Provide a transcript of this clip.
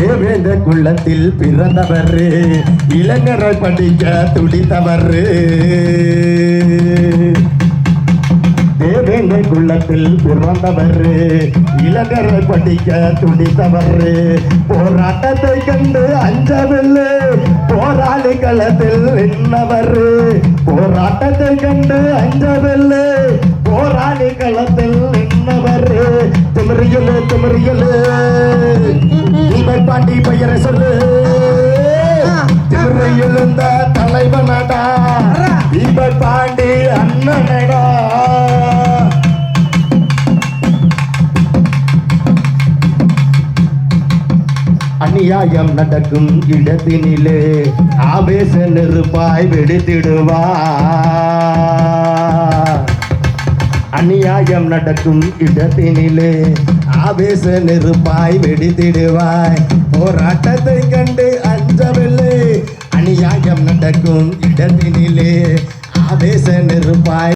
தேவேந்திர குலத்தில் பிறந்தவர், இளைஞரை படிக்க துடித்தவர். தேவேந்திர குலத்தில் பிறந்தவர், இளைஞரை படிக்க துடித்தவர். போராட்டத்தை கண்டு அஞ்சவில்லை, போராளி களத்தில் நின்றவர். போராட்டத்தை கண்டு அஞ்சவில்லை, போராளி களத்தில் நின்றவர். திமிரியலு திமிரியலு இவை பாண்டி பெயரை சொல்லு. திமிரியலுந்த தலைவனடா, இவை பாண்டி அண்ணனடா. அநியாயம் நடக்கும் இடத்தினிலே ஆவேச நெருப்பாய் வெடித்திடுவார். அநியாயம் நடக்கும் இடத்தினிலே ஆவேச நெருப்பாய் வெடித்திடுவாய். போராட்டத்தை கண்டு அஞ்சவில்லை, அநியாயம் நடக்கும் இடத்தினிலே ஆவேச நெருப்பாய்